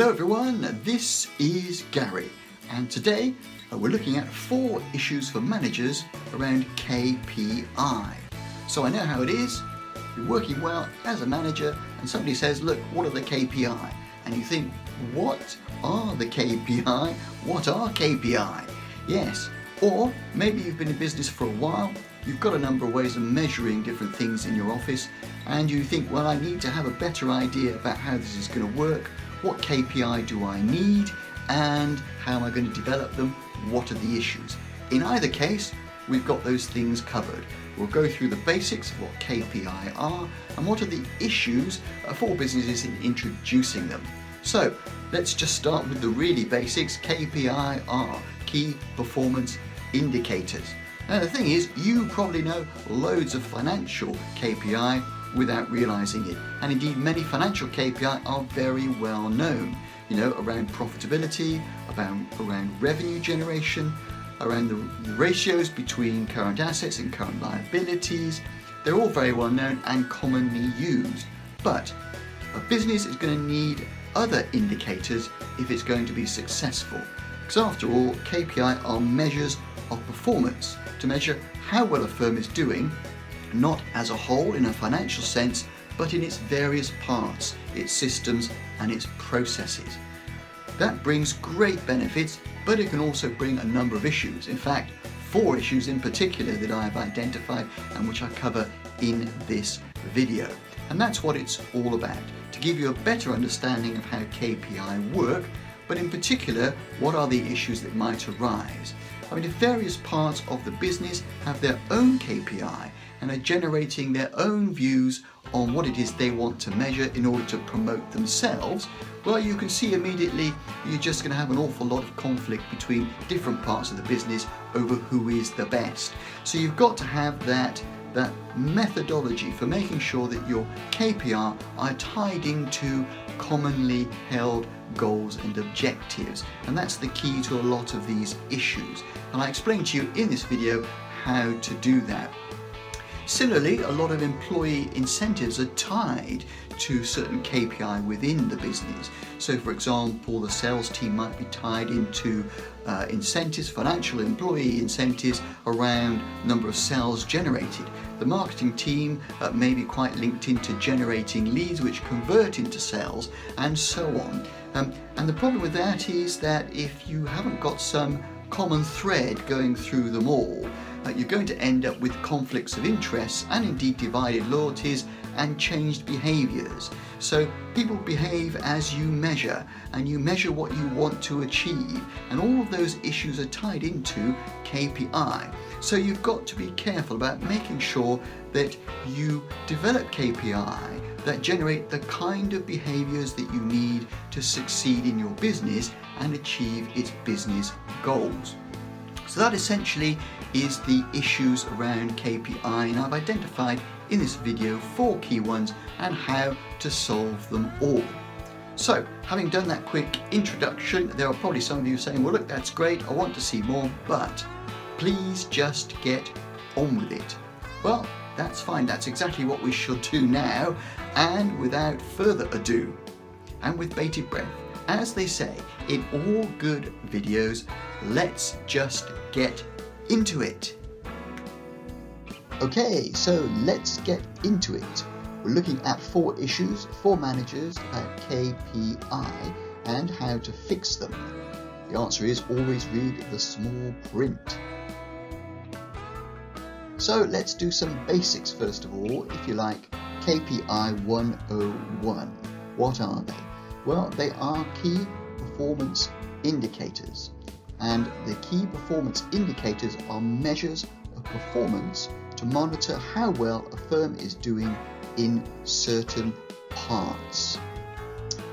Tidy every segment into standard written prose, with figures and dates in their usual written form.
Hello everyone, this is Gary, and today we're looking at 4 issues for managers around KPI. So I know how it is, you're working well as a manager and somebody says, look, what are the KPI? And you think, what are the KPI? What are KPI? Yes, or maybe you've been in business for a while, you've got a number of ways of measuring different things in your office, and you think, well, I need to have a better idea about how this is going to work. What KPI do I need, and how am I going to develop them? What are the issues? In either case, we've got those things covered. We'll go through the basics of what KPI are and what are the issues for businesses in introducing them. So let's just start with the really basics. KPI are key performance indicators. Now the thing is, you probably know loads of financial KPI without realizing it, and indeed many financial KPI are very well known, around profitability, around revenue generation, around the ratios between current assets and current liabilities. They're all very well known and commonly used, but a business is going to need other indicators if it's going to be successful, because after all, KPI are measures of performance to measure how well a firm is doing, not as a whole in a financial sense, but in its various parts, its systems and its processes. That brings great benefits, but it can also bring a number of issues. In fact, 4 issues in particular that I have identified and which I cover in this video. And that's what it's all about, to give you a better understanding of how KPI work, but in particular, what are the issues that might arise. I mean, if various parts of the business have their own KPI and are generating their own views on what it is they want to measure in order to promote themselves, well, you can see immediately you're just going to have an awful lot of conflict between different parts of the business over who is the best. So you've got to have that methodology for making sure that your KPI are tied into commonly held goals and objectives, and that's the key to a lot of these issues, and I explained to you in this video how to do that. Similarly, a lot of employee incentives are tied to certain KPI within the business. So for example, the sales team might be tied into incentives, financial employee incentives around number of sales generated. The marketing team may be quite linked into generating leads which convert into sales, and so on. And the problem with that is that if you haven't got some common thread going through them all, you're going to end up with conflicts of interest and indeed divided loyalties and changed behaviours. So people behave as you measure, and you measure what you want to achieve, and all of those issues are tied into KPI. So you've got to be careful about making sure that you develop KPI that generate the kind of behaviours that you need to succeed in your business and achieve its business goals. So that essentially is the issues around KPI, and I've identified in this video 4 key ones and how to solve them all. So having done that quick introduction, there are probably some of you saying, well look, that's great, I want to see more, but please just get on with it. Well, that's fine, that's exactly what we should do now, and without further ado, and with bated breath, as they say in all good videos, let's just get into it. Okay, so let's get into it. We're looking at 4 issues for managers about KPI and how to fix them. The answer is always read the small print. So let's do some basics first of all, if you like. KPI 101. What are they? Well, they are key performance indicators. And the key performance indicators are measures of performance to monitor how well a firm is doing in certain parts.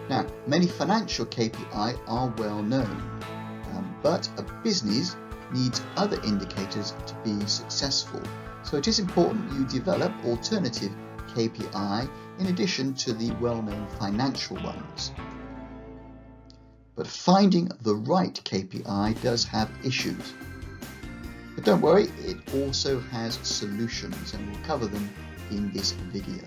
Now, many financial KPI are well known, but a business needs other indicators to be successful. So it is important you develop alternative KPI in addition to the well-known financial ones. But finding the right KPI does have issues. But don't worry, it also has solutions, and we'll cover them in this video.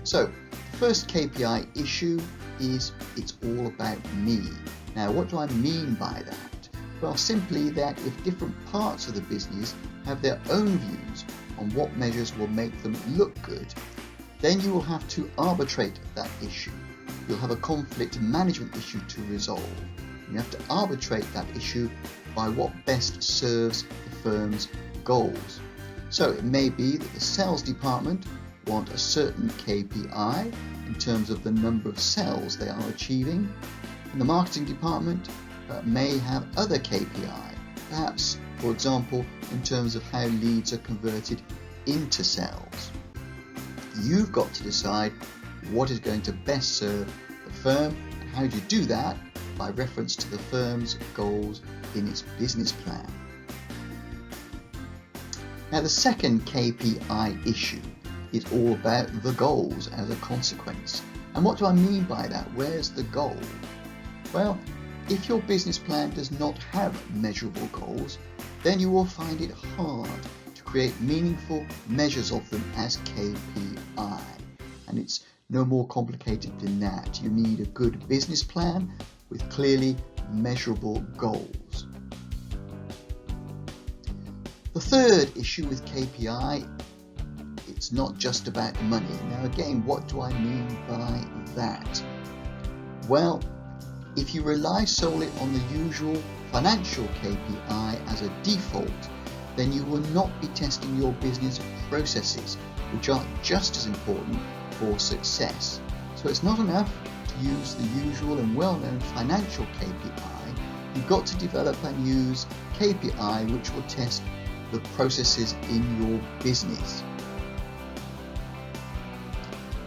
So, first KPI issue is it's all about me. Now, what do I mean by that? Well, simply that if different parts of the business have their own views on what measures will make them look good, then you will have to arbitrate that issue. You'll have a conflict management issue to resolve. You have to arbitrate that issue by what best serves the firm's goals. So it may be that the sales department want a certain KPI in terms of the number of sales they are achieving, and the marketing department may have other KPI, perhaps, for example, in terms of how leads are converted into sales. You've got to decide what is going to best serve the firm, and how do you do that? By reference to the firm's goals in its business plan. Now, the second KPI issue is all about the goals as a consequence. And what do I mean by that? Where's the goal? Well, if your business plan does not have measurable goals, then you will find it hard to create meaningful measures of them as KPI. And it's no more complicated than that. You need a good business plan with clearly measurable goals. The third issue with KPI, it's not just about the money. Now again, what do I mean by that? Well, if you rely solely on the usual financial KPI as a default, then you will not be testing your business processes, which are just as important for success. So it's not enough to use the usual and well-known financial KPI. You've got to develop and use KPI which will test the processes in your business.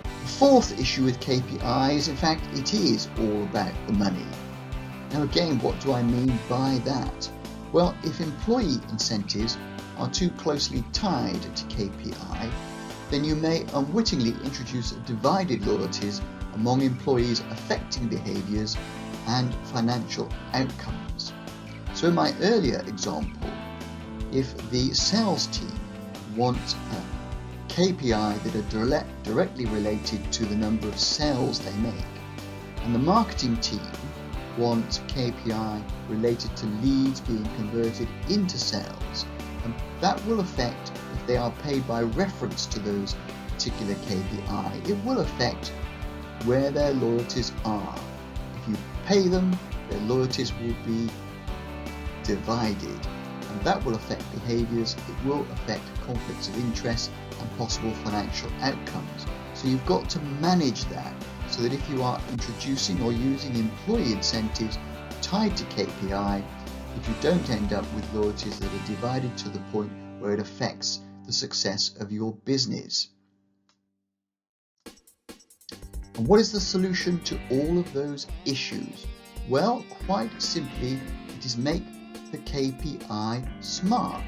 The fourth issue with KPI is, in fact, it is all about the money. Now again, what do I mean by that? Well, if employee incentives are too closely tied to KPI, then you may unwittingly introduce divided loyalties among employees affecting behaviours and financial outcomes. So in my earlier example, if the sales team want KPI that are directly related to the number of sales they make, and the marketing team want KPI related to leads being converted into sales, and that will affect, if they are paid by reference to those particular KPI, it will affect where their loyalties are. If you pay them, their loyalties will be divided, and that will affect behaviours, it will affect conflicts of interest and possible financial outcomes. So you've got to manage that so that if you are introducing or using employee incentives tied to KPI, if you don't end up with loyalties that are divided to the point where it affects the success of your business. And what is the solution to all of those issues? Well, quite simply, it is make the KPI SMART,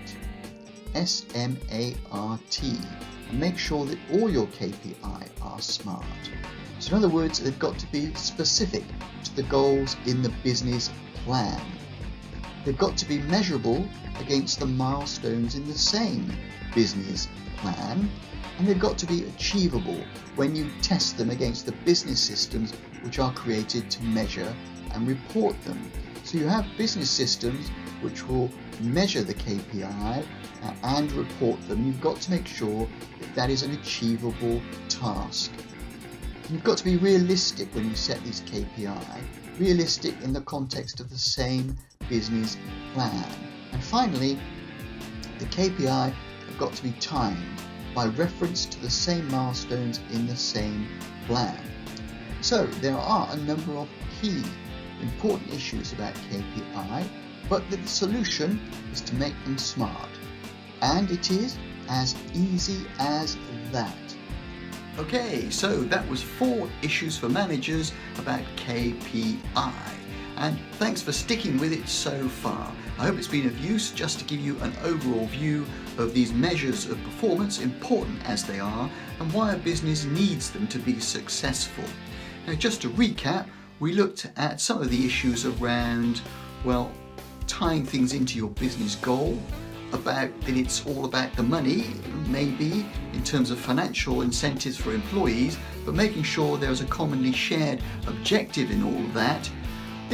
S-M-A-R-T, and make sure that all your KPI are SMART. So in other words, they've got to be specific to the goals in the business plan. They've got to be measurable against the milestones in the same business plan, and they've got to be achievable when you test them against the business systems which are created to measure and report them. So you have business systems which will measure the KPI and report them. You've got to make sure that that is an achievable task. You've got to be realistic when you set these KPI, realistic in the context of the same business plan. And finally, the KPI have got to be timed by reference to the same milestones in the same plan. So there are a number of key important issues about KPI, but the solution is to make them SMART. And it is as easy as that. Okay, so that was 4 issues for managers about KPI. And thanks for sticking with it so far. I hope it's been of use just to give you an overall view of these measures of performance, important as they are, and why a business needs them to be successful. Now, just to recap, we looked at some of the issues around, well, tying things into your business goal, about that it's all about the money, maybe in terms of financial incentives for employees, but making sure there is a commonly shared objective in all of that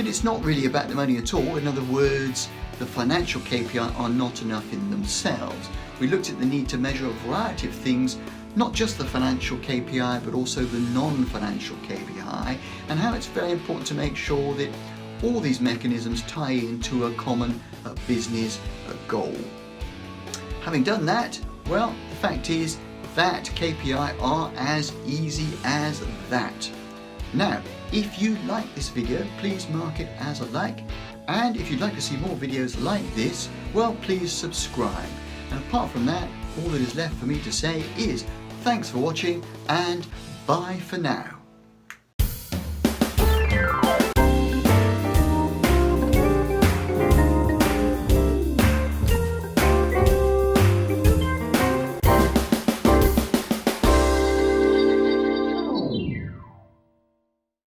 it's not really about the money at all. In other words, the financial KPI are not enough in themselves. We looked at the need to measure a variety of things, not just the financial KPI, but also the non-financial KPI, and how it's very important to make sure that all these mechanisms tie into a common business goal. Having done that, well, the fact is that KPI are as easy as that. Now, if you like this video, please mark it as a like, and if you'd like to see more videos like this, well, please subscribe. And apart from that, all that is left for me to say is thanks for watching and bye for now.